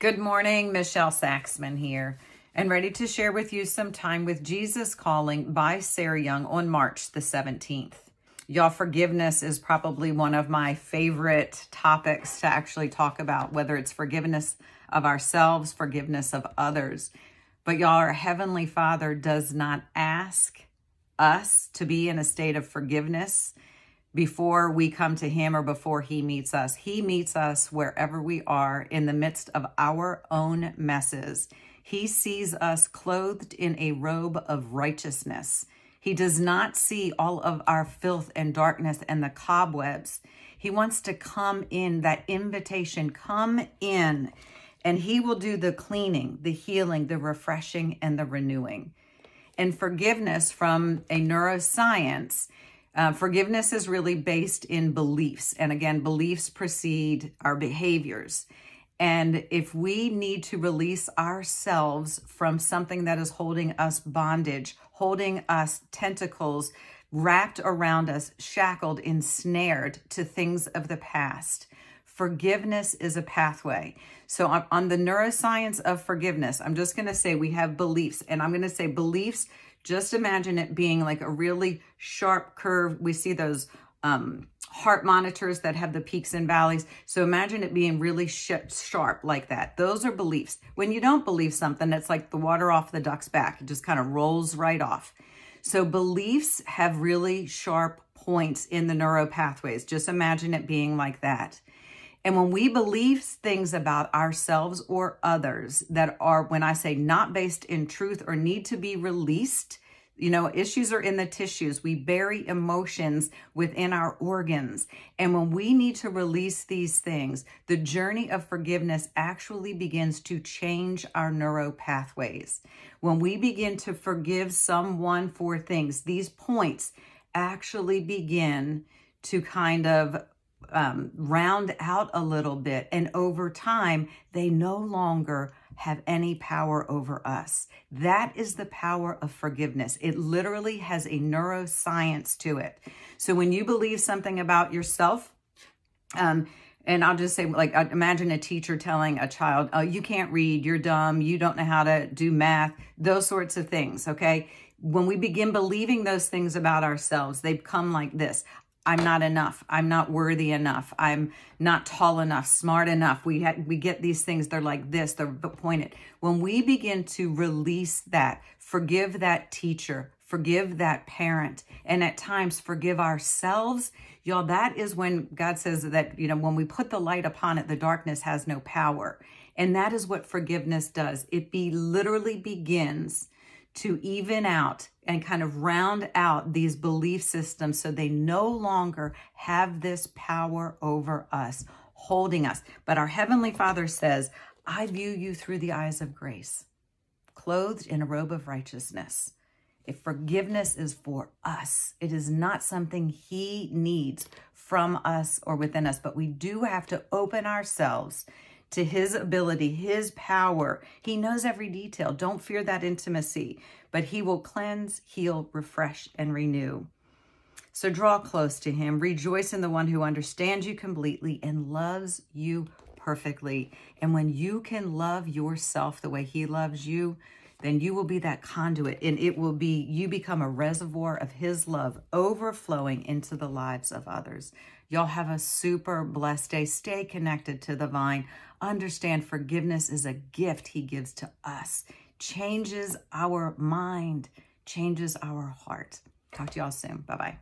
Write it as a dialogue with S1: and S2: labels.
S1: Good morning, Michelle Saxman here, and ready to share with you some time with Jesus Calling by Sarah Young on March the 17th. Y'all, forgiveness is probably one of my favorite topics to actually talk about, whether it's forgiveness of ourselves, forgiveness of others. But y'all, our Heavenly Father does not ask us to be in a state of forgiveness before we come to him or before he meets us. He meets us wherever we are in the midst of our own messes. He sees us clothed in a robe of righteousness. He does not see all of our filth and darkness and the cobwebs. He wants to come in, that invitation, come in, and he will do the cleaning, the healing, the refreshing, and the renewing. And forgiveness, from a neuroscience, forgiveness is really based in beliefs. And again, beliefs precede our behaviors. And if we need to release ourselves from something that is holding us bondage, holding us tentacles wrapped around us, shackled, ensnared to things of the past, forgiveness is a pathway. So on the neuroscience of forgiveness, I'm just going to say we have beliefs. And I'm going to say beliefs, just imagine it being like a really sharp curve. We see those heart monitors that have the peaks and valleys. So imagine it being really sharp like that. Those are beliefs. When you don't believe something, it's like the water off the duck's back. It just kind of rolls right off. So beliefs have really sharp points in the neural pathways. Just imagine it being like that. And when we believe things about ourselves or others that are, when I say not based in truth or need to be released, issues are in the tissues. We bury emotions within our organs. And when we need to release these things, the journey of forgiveness actually begins to change our neural pathways. When we begin to forgive someone for things, these points actually begin to kind of round out a little bit. And over time, they no longer have any power over us. That is the power of forgiveness. It literally has a neuroscience to it. So when you believe something about yourself, and I'll just say, like, imagine a teacher telling a child, oh, you can't read, you're dumb, you don't know how to do math, those sorts of things, okay? When we begin believing those things about ourselves, they become like this. I'm not enough. I'm not worthy enough. I'm not tall enough, smart enough. We get these things. They're like this. They're pointed. When we begin to release that, forgive that teacher, forgive that parent, and at times forgive ourselves, y'all, that is when God says that, when we put the light upon it, the darkness has no power. And that is what forgiveness does. It literally begins to even out and kind of round out these belief systems so they no longer have this power over us, holding us. But our Heavenly Father says, I view you through the eyes of grace, clothed in a robe of righteousness. If forgiveness is for us, it is not something he needs from us or within us, but we do have to open ourselves to his ability, his power. He knows every detail. Don't fear that intimacy, but he will cleanse, heal, refresh, and renew. So draw close to him. Rejoice in the one who understands you completely and loves you perfectly. And when you can love yourself the way he loves you, then you will be that conduit, and you become a reservoir of his love overflowing into the lives of others. Y'all have a super blessed day. Stay connected to the vine. Understand forgiveness is a gift he gives to us. Changes our mind, changes our heart. Talk to y'all soon. Bye-bye.